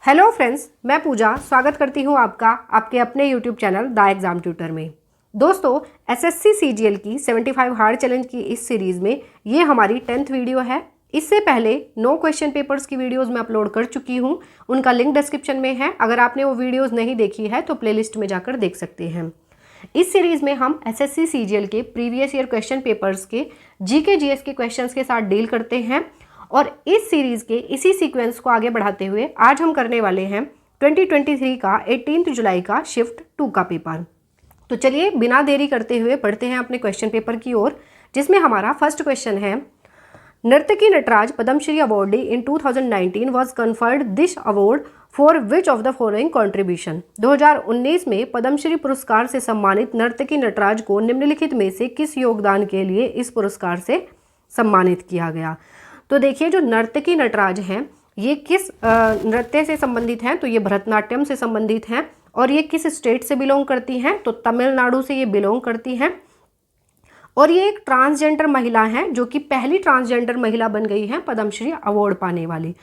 Hello friends, मैं पूजा स्वागत करती हूँ आपका आपके अपने YouTube channel the exam tutor में। दोस्तों, एसएससी सीजीएल की 75 हार्ड चैलेंज की इस सीरीज़ में ये हमारी 10th वीडियो है। इससे पहले 9 क्वेश्चन पेपर्स की वीडियोस मैं अपलोड कर चुकी हूँ, उनका लिंक डिस्क्रिप्शन में है। अगर आपने वो वीडियोज़ नहीं देखी है तो प्लेलिस्ट में जाकर देख सकते हैं। इस सीरीज़ में हम एसएससी सीजीएल के प्रीवियस ईयर क्वेश्चन पेपर्स के जीके जीएस के क्वेश्चंस के साथ डील करते हैं और इस सीरीज़ के इसी सीक्वेंस को आगे बढ़ाते हुए आज हम करने वाले हैं 2023 का 18 जुलाई का शिफ्ट 2 का पेपर। तो चलिए बिना देरी करते हुए बढ़ते हैं अपने क्वेश्चन पेपर की ओर, जिसमें हमारा फर्स्ट क्वेश्चन है, Narthaki Nataraj Padma Shri awardee in 2019 was conferred this award for which of the following contribution. 2019 में पद्मश्री पुरस्कार से सम्मानित नर्तकी नटराज को निम्नलिखित में से किस योगदान के लिए इस पुरस्कार से सम्मानित किया गया। तो देखिए, जो नर्तकी नटराज हैं ये किस नृत्य से संबंधित हैं, तो ये भरतनाट्यम से संबंधित हैं। और ये किस स्टेट से बिलोंग करती हैं, तो तमिलनाडु से ये बिलोंग करती हैं। और ये एक ट्रांसजेंडर महिला हैं, जो कि पहली ट्रांसजेंडर महिला बन गई हैं पद्मश्री अवार्ड पाने वाली।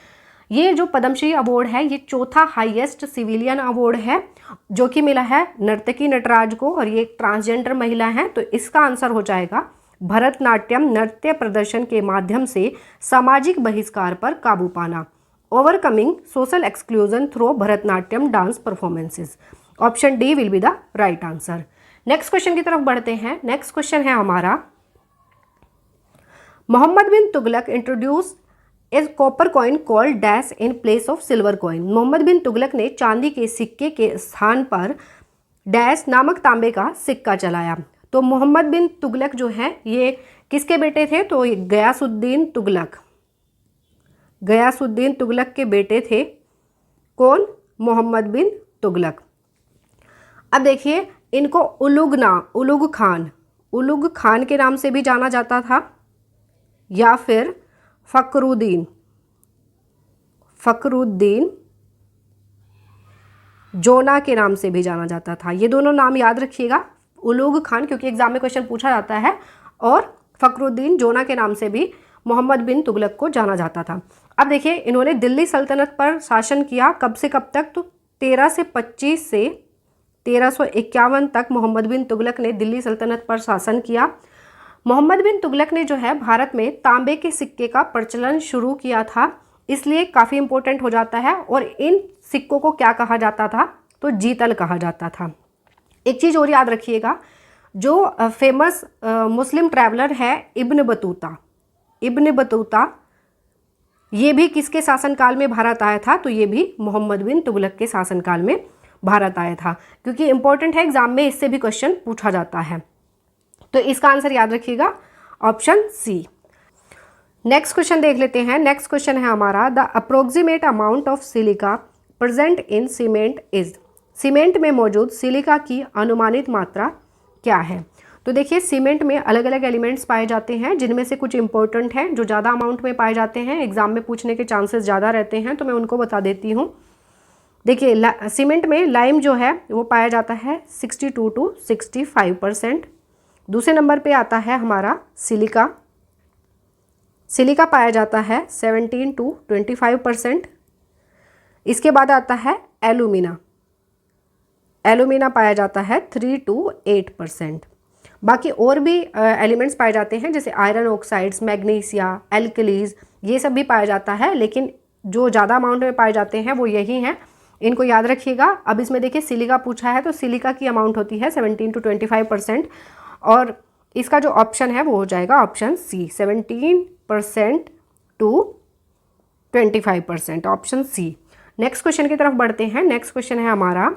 ये जो पद्मश्री अवार्ड है ये चौथा हाईएस्ट सिविलियन अवार्ड है जो कि मिला है नर्तकी नटराज को, और ये एक ट्रांसजेंडर महिला हैं। तो इसका आंसर हो जाएगा भरतनाट्यम नृत्य प्रदर्शन के माध्यम से सामाजिक बहिष्कार पर काबू पाना, overcoming social exclusion through Bharatanatyam dance performances. Option D will be the right answer. Next question की तरफ बढ़ते हैं। नेक्स्ट क्वेश्चन है हमारा, Mohammad bin Tughlaq introduce a copper coin called dash in place of silver coin. Mohammad bin Tughlaq ने चांदी के सिक्के के स्थान पर डैश नामक तांबे का सिक्का चलाया। तो मोहम्मद बिन तुगलक जो है ये किसके बेटे थे, तो गयासुद्दीन तुगलक, गयासुद्दीन तुगलक के बेटे थे। कौन? मोहम्मद बिन तुगलक। अब देखिए, इनको उलुग खान के नाम से भी जाना जाता था, या फिर फखरुद्दीन जोना के नाम से भी जाना जाता था। ये दोनों नाम याद रखिएगा, उलुग खान क्योंकि एग्जाम में क्वेश्चन पूछा जाता है, और फखरुद्दीन जोना के नाम से भी मोहम्मद बिन तुगलक को जाना जाता था। अब देखिए, इन्होंने दिल्ली सल्तनत पर शासन किया कब से कब तक, तो 1325 से 1351 तक मोहम्मद बिन तुगलक ने दिल्ली सल्तनत पर शासन किया। मोहम्मद बिन तुगलक ने जो है भारत में तांबे के सिक्के का प्रचलन शुरू किया था, इसलिए काफ़ी इंपॉर्टेंट हो जाता है। और इन सिक्कों को क्या कहा जाता था, तो जीतल कहा जाता था। एक चीज़ और याद रखिएगा, जो फेमस मुस्लिम ट्रैवलर है इब्न बतूता, ये भी किसके शासनकाल में भारत आया था, तो ये भी मोहम्मद बिन तुगलक के शासनकाल में भारत आया था, क्योंकि इंपॉर्टेंट है, एग्जाम में इससे भी क्वेश्चन पूछा जाता है। तो इसका आंसर याद रखिएगा, ऑप्शन सी। नेक्स्ट क्वेश्चन देख लेते हैं। नेक्स्ट क्वेश्चन है हमारा, the approximate amount of silica present in cement is. Cement में मौजूद सिलिका की अनुमानित मात्रा क्या है। तो देखिए, सीमेंट में अलग अलग एलिमेंट्स पाए जाते हैं, जिनमें से कुछ इंपॉर्टेंट हैं जो ज़्यादा अमाउंट में पाए जाते हैं, एग्जाम में पूछने के चांसेस ज़्यादा रहते हैं, तो मैं उनको बता देती हूँ। देखिए, सीमेंट में लाइम जो है वो पाया जाता है 62 to 65%। दूसरे नंबर पे आता है हमारा सिलिका पाया जाता है 17 to 25%। इसके बाद आता है एलुमिना पाया जाता है 3 to 8%। बाकी और भी एलिमेंट्स पाए जाते हैं, जैसे आयरन ऑक्साइड्स, मैग्नीशिया, एल्कलीज, ये सब भी पाया जाता है, लेकिन जो ज़्यादा अमाउंट में पाए जाते हैं वो यही हैं, इनको याद रखिएगा। अब इसमें देखिए, सिलिका पूछा है, तो सिलिका की अमाउंट होती है 17 to 25%, और इसका जो ऑप्शन है वो हो जाएगा option C, 17% to 25%, option C. Next question की तरफ बढ़ते हैं। नेक्स्ट क्वेश्चन है हमारा,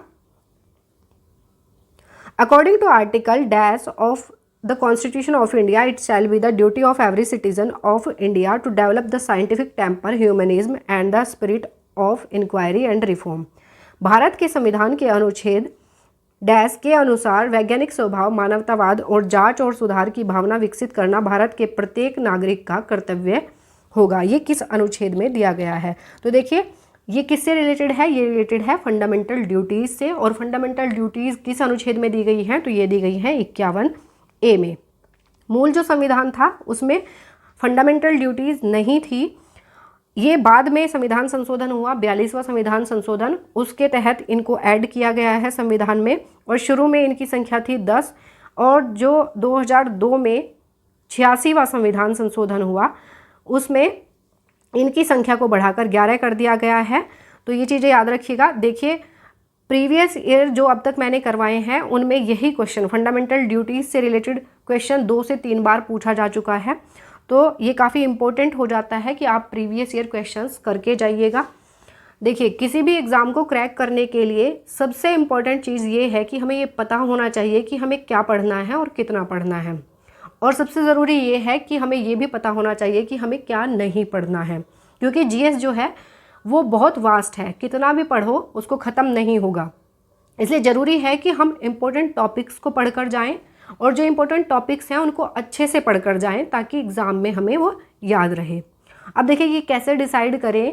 according to article dash of the constitution of India, it shall be the duty of every citizen of India to develop the scientific temper, humanism and the spirit of inquiry and reform. Bharat के संविधान के अनुच्छेद dash के अनुसार वैज्ञानिक स्वभाव, मानवतावाद और जांच और सुधार की भावना विकसित करना भारत के प्रत्येक नागरिक का कर्तव्य होगा। ये किस अनुच्छेद में दिया गया है। तो देखिए, ये किससे रिलेटेड है, ये रिलेटेड है फंडामेंटल ड्यूटीज़ से। और फंडामेंटल ड्यूटीज़ किस अनुच्छेद में दी गई हैं, तो ये दी गई हैं 51A में। मूल जो संविधान था उसमें फंडामेंटल ड्यूटीज़ नहीं थी, ये बाद में संविधान संशोधन हुआ, 42वां संविधान संशोधन, उसके तहत इनको ऐड किया गया है संविधान में। और शुरू में इनकी संख्या थी 10, और जो 2002 में 86वां संविधान संशोधन हुआ उसमें इनकी संख्या को बढ़ाकर 11 कर दिया गया है। तो ये चीज़ें याद रखिएगा। देखिए प्रीवियस ईयर जो अब तक मैंने करवाए हैं उनमें यही क्वेश्चन, फंडामेंटल ड्यूटीज़ से रिलेटेड क्वेश्चन 2 से 3 बार पूछा जा चुका है। तो ये काफ़ी इंपॉर्टेंट हो जाता है कि आप प्रीवियस ईयर क्वेश्चंस करके जाइएगा। देखिए किसी भी एग्ज़ाम को क्रैक करने के लिए सबसे इम्पॉर्टेंट चीज़ ये है कि हमें ये पता होना चाहिए कि हमें क्या पढ़ना है और कितना पढ़ना है। और सबसे ज़रूरी ये है कि हमें ये भी पता होना चाहिए कि हमें क्या नहीं पढ़ना है, क्योंकि जीएस जो है वो बहुत वास्ट है, कितना भी पढ़ो उसको ख़त्म नहीं होगा। इसलिए ज़रूरी है कि हम इम्पोर्टेंट टॉपिक्स को पढ़कर जाएं, और जो इम्पोर्टेंट टॉपिक्स हैं उनको अच्छे से पढ़कर जाएं ताकि एग्ज़ाम में हमें वो याद रहे। अब देखिए ये कैसे डिसाइड करें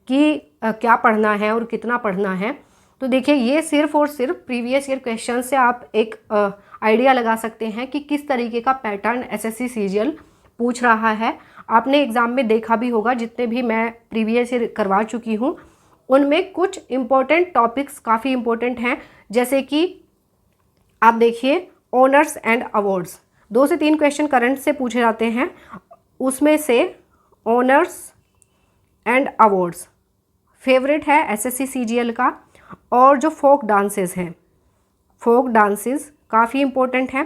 कि क्या पढ़ना है और कितना पढ़ना है। तो देखिए ये सिर्फ और सिर्फ प्रीवियस ईयर क्वेश्चन से आप एक आइडिया लगा सकते हैं कि किस तरीके का पैटर्न एसएससी सीजीएल पूछ रहा है। आपने एग्ज़ाम में देखा भी होगा, जितने भी मैं प्रीवियस ईयर करवा चुकी हूँ उनमें कुछ इम्पोर्टेंट टॉपिक्स काफ़ी इम्पोर्टेंट हैं। जैसे कि आप देखिए ऑनर्स एंड अवार्ड्स, 2 से 3 क्वेश्चन करंट से पूछे जाते हैं, उसमें से ऑनर्स एंड अवार्ड्स फेवरेट है एसएससी सीजीएल का। और जो फोक डांसेस हैं, फोक डांसेस काफ़ी इम्पोर्टेंट हैं।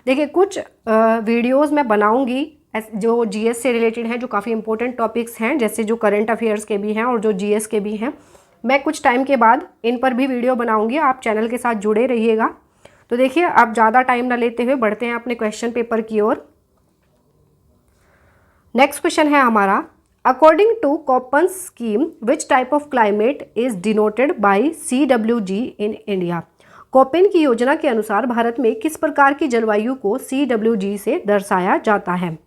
देखिए कुछ वीडियोस मैं बनाऊंगी जो जीएस से रिलेटेड हैं, जो काफ़ी इंपॉर्टेंट टॉपिक्स हैं, जैसे जो करंट अफेयर्स के भी हैं और जो जीएस के भी हैं। मैं कुछ टाइम के बाद इन पर भी वीडियो बनाऊंगी, आप चैनल के साथ जुड़े रहिएगा। तो देखिए आप ज़्यादा टाइम ना लेते हुए बढ़ते हैं अपने क्वेश्चन पेपर की ओर। नेक्स्ट क्वेश्चन है हमारा, according to Koppen's scheme which type of climate is denoted by CWG in India. Koppen की योजना के अनुसार भारत में किस प्रकार की जलवायु को CWG से दर्शाया जाता है।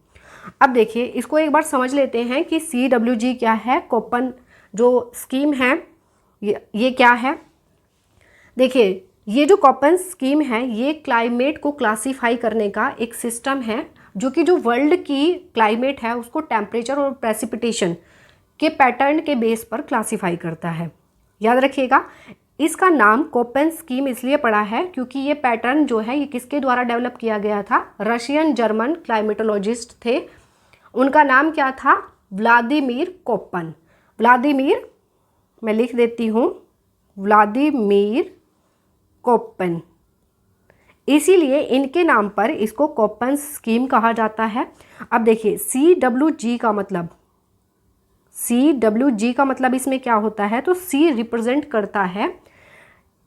अब देखिए इसको एक बार समझ लेते हैं कि CWG क्या है, कोपेन जो स्कीम है ये क्या है। देखिए ये जो कोपेन स्कीम है ये क्लाइमेट को क्लासीफाई करने का एक सिस्टम है, जो कि जो वर्ल्ड की क्लाइमेट है उसको टेम्परेचर और प्रेसिपिटेशन के पैटर्न के बेस पर क्लासीफाई करता है। याद रखिएगा इसका नाम कोपेन स्कीम इसलिए पड़ा है क्योंकि ये पैटर्न जो है ये किसके द्वारा डेवलप किया गया था, रशियन जर्मन क्लाइमेटोलॉजिस्ट थे, उनका नाम क्या था, व्लादिमीर कोप्पन। व्लादिमीर, मैं लिख देती हूँ, व्लादिमीर कोप्पन, इसीलिए इनके नाम पर इसको कोप्पन स्कीम कहा जाता है। अब देखिए CWG का मतलब, CWG का मतलब इसमें क्या होता है, तो C रिप्रेजेंट करता है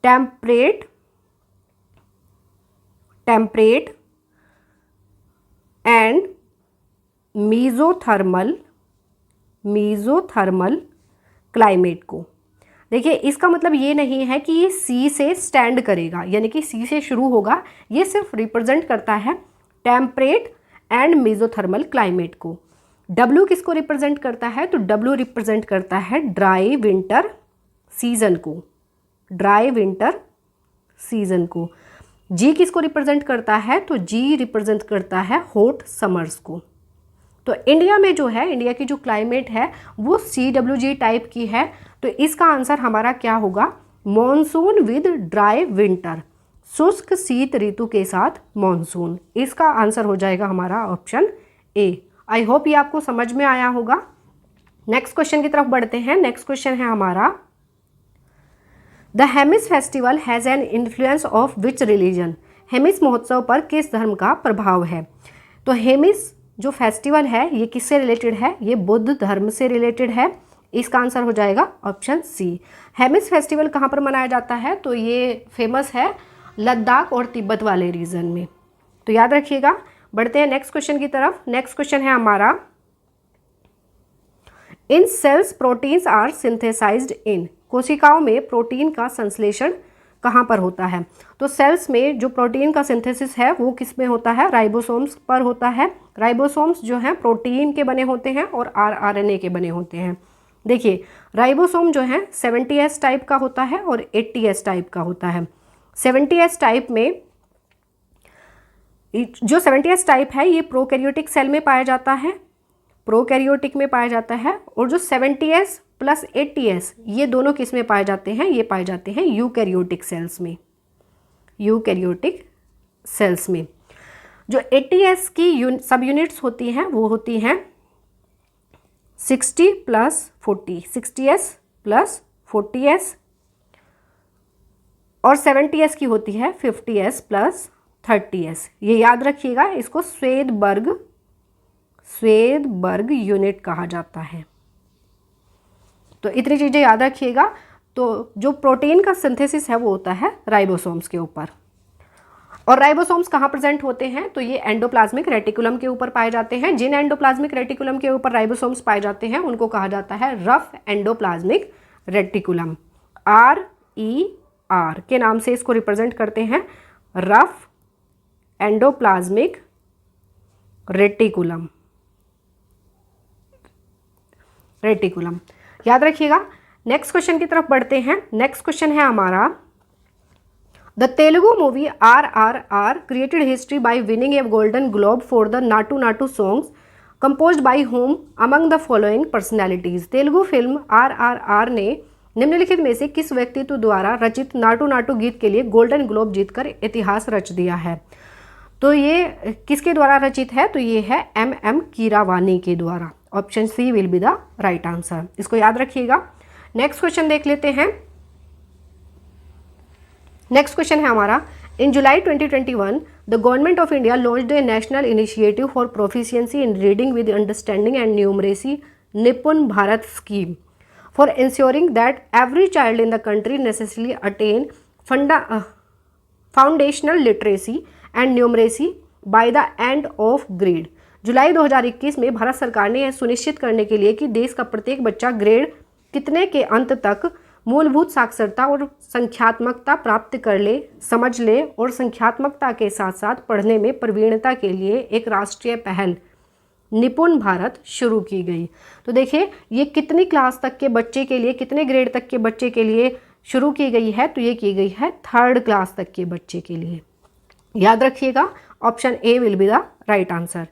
टेम्परेट एंड मीज़ोथर्मल क्लाइमेट को। देखिए इसका मतलब ये नहीं है कि ये सी से स्टैंड करेगा, यानी कि सी से शुरू होगा, ये सिर्फ रिप्रेजेंट करता है टेम्परेट एंड मीज़ोथर्मल क्लाइमेट को। डब्ल्यू किसको रिप्रेजेंट करता है, तो डब्ल्यू रिप्रेजेंट करता है ड्राई विंटर सीजन को, ड्राई विंटर सीजन को। जी किसको रिप्रेजेंट करता है, तो जी रिप्रेजेंट करता है हॉट समर्स को। तो इंडिया में जो है, इंडिया की जो क्लाइमेट है वो CWG टाइप की है। तो इसका आंसर हमारा क्या होगा, मॉनसून विद ड्राई विंटर, शुष्क शीत ऋतु के साथ मॉनसून। इसका आंसर हो जाएगा हमारा ऑप्शन ए। आई होप ये आपको समझ में आया होगा। नेक्स्ट क्वेश्चन की तरफ बढ़ते हैं। नेक्स्ट क्वेश्चन है हमारा, the Hemis festival has an influence of which religion. Hemis महोत्सव पर किस धर्म का प्रभाव है। तो हेमिस जो फेस्टिवल है ये किससे रिलेटेड है, ये बुद्ध धर्म से रिलेटेड है। इसका आंसर हो जाएगा ऑप्शन सी। हेमिस फेस्टिवल कहाँ पर मनाया जाता है, तो ये फेमस है लद्दाख और तिब्बत वाले रीजन में। तो याद रखिएगा। बढ़ते हैं नेक्स्ट क्वेश्चन की तरफ। नेक्स्ट क्वेश्चन है हमारा, इन सेल्स प्रोटीन्स आर सिंथेसाइज्ड इन। कोशिकाओं में प्रोटीन का संश्लेषण कहाँ पर होता है। तो सेल्स में जो प्रोटीन का सिंथेसिस है वो किस में होता है, राइबोसोम्स पर होता है। राइबोसोम्स जो हैं प्रोटीन के बने होते हैं और RNA के बने होते हैं। देखिए राइबोसोम जो है 70S टाइप का होता है और 80S टाइप का होता है। 70S टाइप में, जो 70S टाइप है ये प्रोकैरियोटिक सेल में पाया जाता है प्रोकैरियोटिक में पाया जाता है, और जो 70s प्लस 80s ये दोनों किस में पाए जाते हैं, ये पाए जाते हैं यूकैरियोटिक सेल्स में, यूकैरियोटिक सेल्स में। जो 80s की सब यूनिट्स होती हैं वो होती हैं 60 प्लस 40, 60s प्लस 40s, और 70s की होती है 50s प्लस 30s। ये याद रखिएगा, इसको स्वेदबर्ग यूनिट कहा जाता है। तो इतनी चीज़ें याद रखिएगा। तो जो प्रोटीन का सिंथेसिस है वो होता है राइबोसोम्स के ऊपर, और राइबोसोम्स कहाँ प्रेजेंट होते हैं, तो ये एंडोप्लाज्मिक रेटिकुलम के ऊपर पाए जाते हैं। जिन एंडोप्लाज्मिक रेटिकुलम के ऊपर राइबोसोम्स पाए जाते हैं उनको कहा जाता है रफ एंडोप्लाज्मिक रेटिकुलम, RER के नाम से इसको रिप्रेजेंट करते हैं, रफ एंडोप्लाज्मिक रेटिकुलम, याद रखिएगा। नेक्स्ट क्वेश्चन की तरफ बढ़ते हैं। नेक्स्ट क्वेश्चन है हमारा, the Telugu movie RRR created history by winning a Golden Globe for the Natu Natu songs composed by whom among the following personalities। Telugu film RRR ने निम्नलिखित में से किस व्यक्तित्व द्वारा रचित नाटू नाटू गीत के लिए गोल्डन ग्लोब जीतकर इतिहास रच दिया है। तो ये किसके द्वारा रचित है, तो ये है MM कीरावानी के द्वारा। Option C will be the right answer, इसको याद रखिएगा। नेक्स्ट क्वेश्चन देख लेते हैं। नेक्स्ट क्वेश्चन है हमारा, in July 2021 the government of India launched a national initiative for proficiency in reading with understanding and numeracy Nipun Bharat scheme for insuring that every child in the country necessarily attain foundational literacy and numeracy by the end of grade. जुलाई 2021 में भारत सरकार ने यह सुनिश्चित करने के लिए कि देश का प्रत्येक बच्चा ग्रेड कितने के अंत तक मूलभूत साक्षरता और संख्यात्मकता प्राप्त कर ले, समझ ले, और संख्यात्मकता के साथ साथ पढ़ने में प्रवीणता के लिए एक राष्ट्रीय पहल निपुण भारत शुरू की गई। तो देखिए ये कितनी क्लास तक के बच्चे के लिए, कितने ग्रेड तक के बच्चे के लिए शुरू की गई है, तो ये की गई है 3rd क्लास तक के बच्चे के लिए। याद रखिएगा, option A will be the right answer.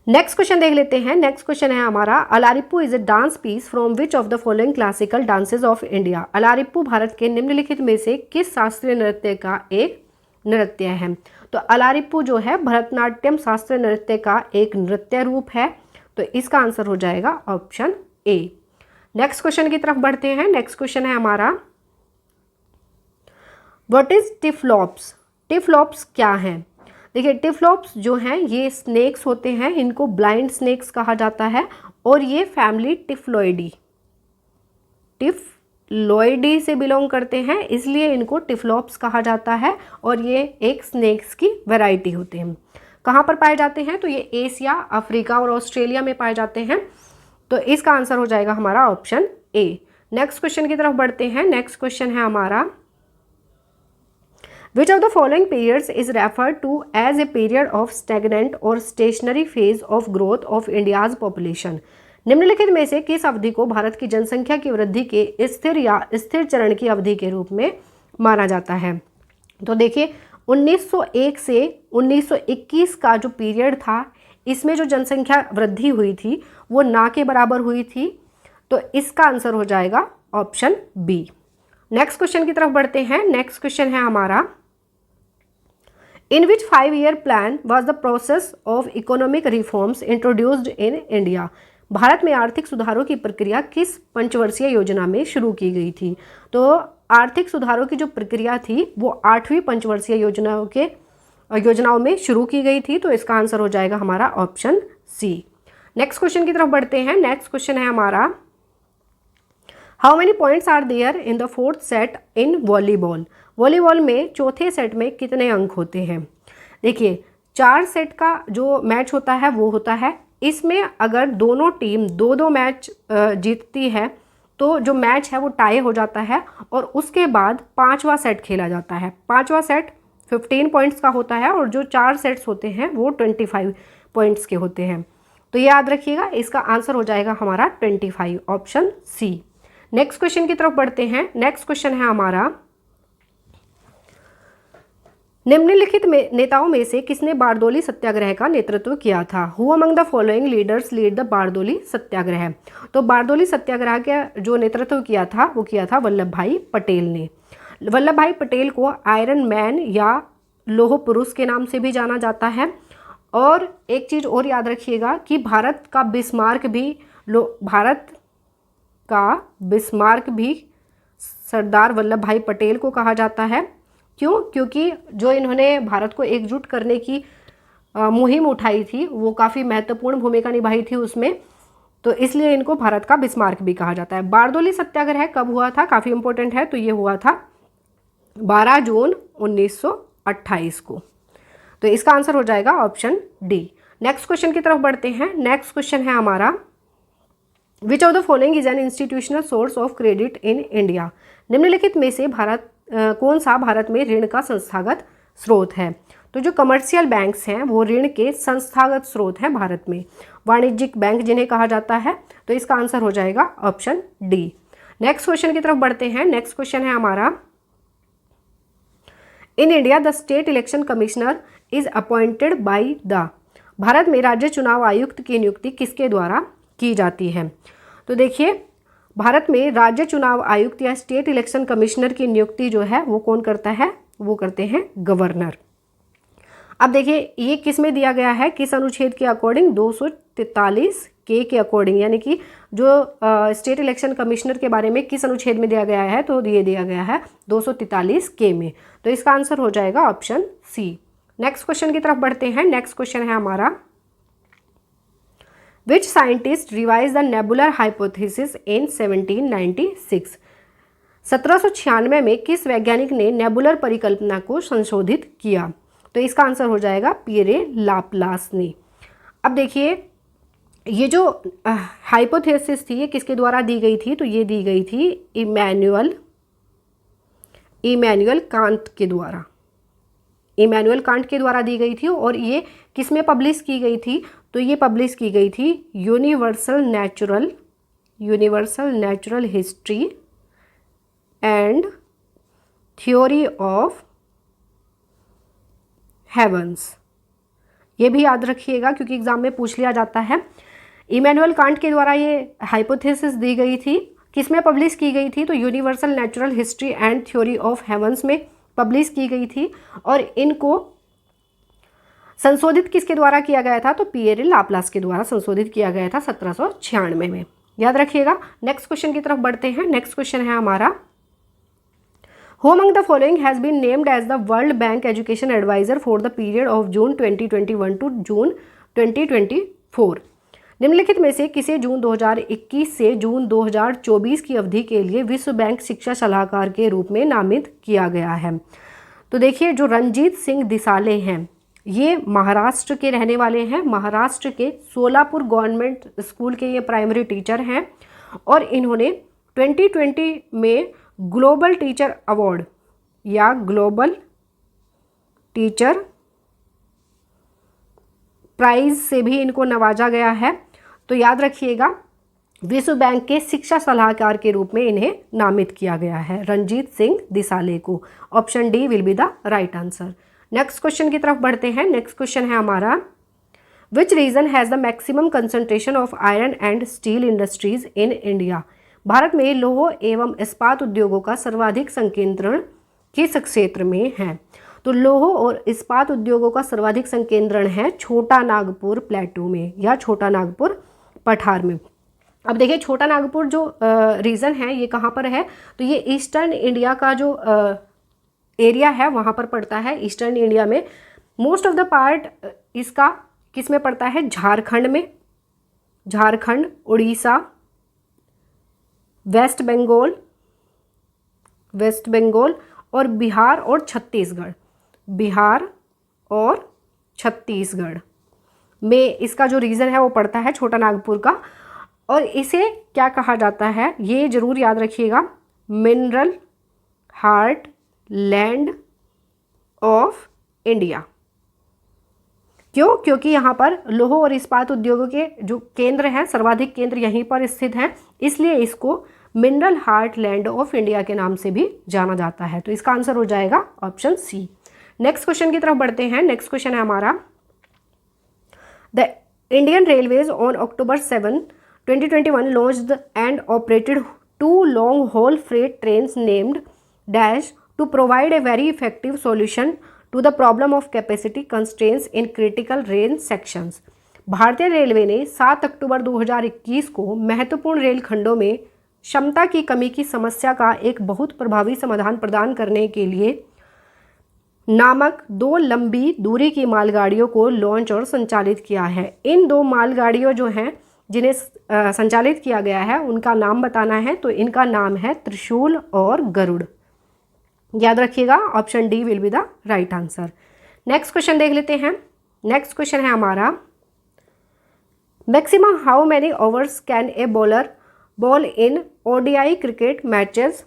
Next question देख लेते हैं। नेक्स्ट क्वेश्चन है हमारा, Alarippu is a dance piece from which of the following classical dances of India. Alarippu Bharat के निम्नलिखित में से किस शास्त्रीय नृत्य का एक नृत्य है। तो अलारिप्पू जो है भरतनाट्यम शास्त्रीय नृत्य का एक नृत्य रूप है, तो इसका आंसर हो जाएगा ऑप्शन ए। नेक्स्ट क्वेश्चन की तरफ बढ़ते हैं। नेक्स्ट क्वेश्चन है हमारा, व्हाट इज टिफ्लॉप्स। टिफ्लॉप्स क्या है। देखिए टिफ्लॉप्स जो हैं ये स्नेक्स होते हैं, इनको ब्लाइंड स्नेक्स कहा जाता है, और ये फैमिली टिफ्लॉइडी से बिलोंग करते हैं, इसलिए इनको टिफ्लॉप्स कहा जाता है, और ये एक स्नेक्स की वैरायटी होते हैं। कहाँ पर पाए जाते हैं, तो ये एशिया, अफ्रीका और ऑस्ट्रेलिया में पाए जाते हैं, तो इसका आंसर हो जाएगा हमारा ऑप्शन ए। नेक्स्ट क्वेश्चन की तरफ बढ़ते हैं। नेक्स्ट क्वेश्चन है हमारा, Which of the following periods is referred to as a period of stagnant or stationary phase of growth of India's population? निम्नलिखित में से किस अवधि को भारत की जनसंख्या की वृद्धि के स्थिर या स्थिर चरण की अवधि के रूप में माना जाता है। तो देखिए 1901 से 1921 का जो पीरियड था, इसमें जो जनसंख्या वृद्धि हुई थी वो ना के बराबर हुई थी, तो इसका आंसर हो जाएगा ऑप्शन बी। नेक्स्ट क्वेश्चन की तरफ बढ़ते हैं। नेक्स्ट क्वेश्चन है हमारा, In which 5-year plan was the process of economic reforms introduced in India? Bharat में आर्थिक सुधारों की प्रक्रिया किस पंचवर्षीय योजना में शुरू की गई थी। तो आर्थिक सुधारों की जो प्रक्रिया थी वो 8वीं पंचवर्षीय योजनाओं में शुरू की गई थी, तो इसका आंसर हो जाएगा हमारा ऑप्शन सी। नेक्स्ट क्वेश्चन की तरफ बढ़ते हैं। नेक्स्ट क्वेश्चन है हमारा, how many points are there in the 4th set in volleyball. Volleyball में चौथे सेट में कितने अंक होते हैं। देखिए 4 सेट का जो मैच होता है वो होता है, इसमें अगर दोनों टीम 2-2 मैच जीतती है तो जो मैच है वो टाई हो जाता है, और उसके बाद 5वां सेट खेला जाता है। 5वां सेट 15 पॉइंट्स का होता है, और जो 4 सेट्स होते हैं वो 25 पॉइंट्स के होते हैं। तो ये याद रखिएगा, इसका आंसर हो जाएगा हमारा 25, ऑप्शन सी। नेक्स्ट क्वेश्चन की तरफ बढ़ते हैं। नेक्स्ट क्वेश्चन है हमारा, निम्नलिखित में नेताओं में से किसने बारदोली सत्याग्रह का नेतृत्व किया था? Who among the following leaders lead the Bardoli Satyagraha? तो बारदोली सत्याग्रह का जो नेतृत्व किया था वो किया था वल्लभ भाई पटेल ने। वल्लभ भाई पटेल को आयरन मैन या लौह पुरुष के नाम से भी जाना जाता है। और एक चीज़ और याद रखिएगा कि भारत का बिस्मार्क भी सरदार वल्लभ भाई पटेल को कहा जाता है। क्यों? क्योंकि जो इन्होंने भारत को एकजुट करने की मुहिम उठाई थी वो काफ़ी महत्वपूर्ण भूमिका निभाई थी उसमें, तो इसलिए इनको भारत का बिस्मार्क भी कहा जाता है। बारदोली सत्याग्रह कब हुआ था? काफ़ी इंपॉर्टेंट है। तो ये हुआ था 12 जून 1928 को। तो इसका आंसर हो जाएगा ऑप्शन डी। नेक्स्ट क्वेश्चन की तरफ बढ़ते हैं। नेक्स्ट क्वेश्चन है हमारा, which of the following is an institutional source of credit in India? निम्नलिखित में से कौन सा भारत में ऋण का संस्थागत स्रोत है? तो जो कमर्शियल बैंक्स हैं वो ऋण के संस्थागत स्रोत हैं भारत में, वाणिज्यिक बैंक जिन्हें कहा जाता है। तो इसका आंसर हो जाएगा ऑप्शन डी। नेक्स्ट क्वेश्चन की तरफ बढ़ते हैं। नेक्स्ट क्वेश्चन है हमारा, in India the state election commissioner is appointed by the? Bharat में राज्य चुनाव आयुक्त की नियुक्ति किसके द्वारा की जाती है? तो देखिए, भारत में राज्य चुनाव आयुक्त या स्टेट इलेक्शन कमिश्नर की नियुक्ति जो है वो कौन करता है? वो करते हैं गवर्नर। अब देखिए ये किस में दिया गया है, किस अनुच्छेद के अकॉर्डिंग? 243 के अकॉर्डिंग, यानी कि जो स्टेट इलेक्शन कमिश्नर के बारे में किस अनुच्छेद में दिया गया है? तो ये दिया गया है 243 के में। तो इसका आंसर हो जाएगा ऑप्शन सी। नेक्स्ट क्वेश्चन की तरफ बढ़ते हैं। नेक्स्ट क्वेश्चन है हमारा, Which scientist revised the nebular hypothesis in 1796? 1796 में किस वैज्ञानिक ने नेबुलर परिकल्पना को संशोधित किया? तो इसका आंसर हो जाएगा पियरे लाप्लास ने। अब देखिए ये जो हाइपोथेसिस थी ये किसके द्वारा दी गई थी? तो ये दी गई थी इमैनुअल कांट के द्वारा। इमैनुअल कांट के द्वारा दी गई थी। और ये किस में पब्लिश की गई थी? तो ये पब्लिश की गई थी universal natural history and theory of heavens. ये भी याद रखिएगा क्योंकि एग्जाम में पूछ लिया जाता है। इमैनुअल कांट के द्वारा ये हाइपोथेसिस दी गई थी, किस में पब्लिश की गई थी? तो universal natural history and theory of heavens में पब्लिश की गई थी। और इनको संशोधित किसके द्वारा किया गया था? तो पियरे लाप्लास के द्वारा संशोधित किया गया था 1796 में। याद रखिएगा। नेक्स्ट क्वेश्चन की तरफ बढ़ते हैं। नेक्स्ट क्वेश्चन है हमारा, who among the following has been named as the World Bank education adviser for the period of June 2021 to June 2024? निम्नलिखित में से किसे जून 2021 से जून 2024 की अवधि के लिए विश्व बैंक शिक्षा सलाहकार के रूप में नामित किया गया है? तो देखिए जो रणजीत सिंह दिसाले हैं ये महाराष्ट्र के रहने वाले हैं। महाराष्ट्र के सोलापुर गवर्नमेंट स्कूल के ये प्राइमरी टीचर हैं। और इन्होंने 2020 में ग्लोबल टीचर अवार्ड या ग्लोबल टीचर प्राइज से भी इनको नवाजा गया है। तो याद रखिएगा विश्व बैंक के शिक्षा सलाहकार के रूप में इन्हें नामित किया गया है, रणजीत सिंह दिसाले को। Option D will be the right answer. Next question की तरफ बढ़ते हैं। नेक्स्ट क्वेश्चन है हमारा, which region has the maximum concentration of iron and steel industries in India? Bharat में लौह एवं इस्पात उद्योगों का सर्वाधिक संकेंद्रण किस क्षेत्र में है? तो लौह और इस्पात उद्योगों का सर्वाधिक संकेंद्रण है छोटा नागपुर प्लेटू में या छोटा नागपुर पठार में। अब देखिए छोटा नागपुर जो रीजन है ये कहाँ पर है? तो ये ईस्टर्न इंडिया का जो एरिया है वहाँ पर पड़ता है। ईस्टर्न इंडिया में मोस्ट ऑफ द पार्ट इसका किस में पड़ता है? झारखंड में। झारखंड, उड़ीसा, वेस्ट बंगाल और बिहार और छत्तीसगढ़। बिहार और छत्तीसगढ़ में इसका जो रीजन है वो पड़ता है छोटा नागपुर का। और इसे क्या कहा जाता है ये जरूर याद रखिएगा, mineral heart land of India. क्यों? क्योंकि यहाँ पर लौह और इस्पात उद्योगों के जो केंद्र हैं सर्वाधिक केंद्र यहीं पर स्थित हैं, इसलिए इसको mineral heart land of India के नाम से भी जाना जाता है। तो इसका आंसर हो जाएगा ऑप्शन सी। नेक्स्ट क्वेश्चन की तरफ बढ़ते हैं। नेक्स्ट क्वेश्चन है हमारा, the Indian railways on October 7, 2021 launched and operated 2 long-haul freight trains named Dash to provide a very effective solution to the problem of capacity constraints in critical rail sections। भारतीय railway ने 7 अक्टूबर 2021 को महत्वपूर्ण rail खंडों में क्षमता की कमी की समस्या का एक बहुत प्रभावी समाधान प्रदान करने के लिए नामक 2 लंबी दूरी की मालगाड़ियों को लॉन्च और संचालित किया है। इन 2 मालगाड़ियों जो हैं जिन्हें संचालित किया गया है उनका नाम बताना है, तो इनका नाम है त्रिशूल और गरुड़। याद रखिएगा, option D will be the right answer. Next question देख लेते हैं। नेक्स्ट क्वेश्चन है हमारा, maximum how many overs can a bowler ball in ODI cricket matches.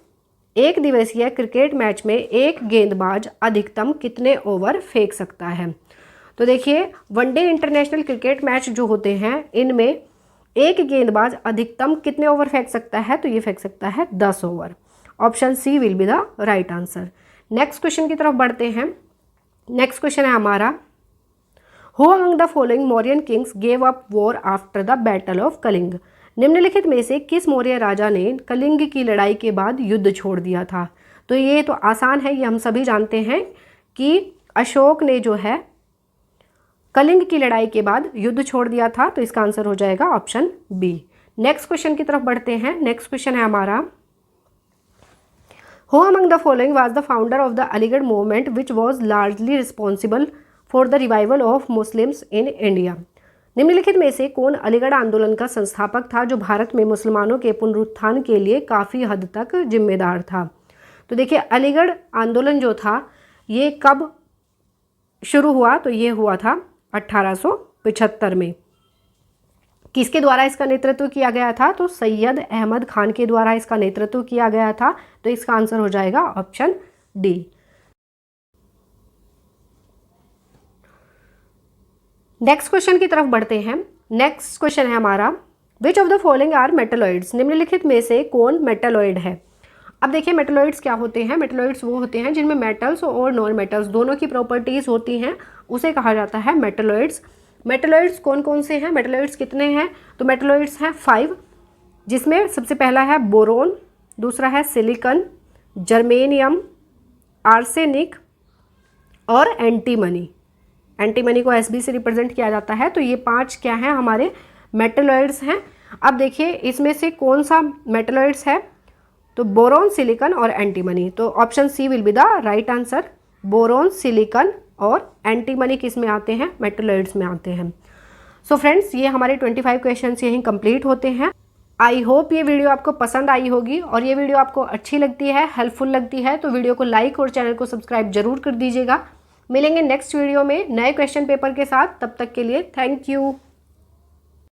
एक दिवसीय क्रिकेट मैच में एक गेंदबाज अधिकतम कितने ओवर फेंक सकता है। तो देखिए, वनडे इंटरनेशनल क्रिकेट मैच जो होते हैं इनमें एक गेंदबाज अधिकतम कितने ओवर फेंक सकता है, तो ये फेंक सकता है 10 over. Option C will be the right answer. Next question की तरफ बढ़ते हैं। नेक्स्ट क्वेश्चन है हमारा, who among the following Mauryan kings gave up war after the battle of Kalinga. निम्नलिखित में से किस मौर्य राजा ने कलिंग की लड़ाई के बाद युद्ध छोड़ दिया था। तो ये तो आसान है, ये हम सभी जानते हैं कि अशोक ने जो है कलिंग की लड़ाई के बाद युद्ध छोड़ दिया था, तो इसका आंसर हो जाएगा ऑप्शन बी। नेक्स्ट क्वेश्चन की तरफ बढ़ते हैं। नेक्स्ट क्वेश्चन है हमारा, who among the following was the founder of the Aligarh movement which was largely responsible for the revival of Muslims in India. निम्नलिखित में से कौन अलीगढ़ आंदोलन का संस्थापक था जो भारत में मुसलमानों के पुनरुत्थान के लिए काफ़ी हद तक जिम्मेदार था। तो देखिए, अलीगढ़ आंदोलन जो था ये कब शुरू हुआ, तो ये हुआ था 1875 में। किसके द्वारा इसका नेतृत्व किया गया था, तो सैयद अहमद खान के द्वारा इसका नेतृत्व किया गया था, तो इसका आंसर हो जाएगा ऑप्शन डी। नेक्स्ट क्वेश्चन की तरफ बढ़ते हैं। नेक्स्ट क्वेश्चन है हमारा, which of the following are metalloids. निम्नलिखित में से कौन मेटलॉइड है। अब देखिए, मेटलॉइड्स क्या होते हैं। मेटलॉइड्स वो होते हैं जिनमें मेटल्स और नॉन मेटल्स दोनों की प्रॉपर्टीज होती हैं, उसे कहा जाता है मेटलॉइड्स। मेटलॉइड्स कौन कौन से हैं, मेटलॉइड्स कितने हैं, तो मेटलॉइड्स हैं 5, जिसमें सबसे पहला है बोरोन, दूसरा है सिलिकॉन, जर्मेनियम, आर्सेनिक और एंटीमनी। एंटीमनी को Sb से रिप्रेजेंट किया जाता है। तो ये 5 क्या हैं, हमारे मेटलॉइड्स हैं। अब देखिए, इसमें से कौन सा मेटलॉइड्स है, तो बोरोन, सिलिकॉन और एंटीमनी। तो option C will be the right answer. Boron, silicon और एंटीमनी किस में आते हैं, मेटलॉइड्स में आते हैं। सो फ्रेंड्स, ये हमारे 25 क्वेश्चंस यहीं कंप्लीट होते हैं। आई होप ये वीडियो आपको पसंद आई होगी, और ये वीडियो आपको अच्छी लगती है, हेल्पफुल लगती है, तो वीडियो को लाइक और चैनल को सब्सक्राइब जरूर कर दीजिएगा। मिलेंगे नेक्स्ट वीडियो में नए क्वेश्चन पेपर के साथ। तब तक के लिए थैंक यू।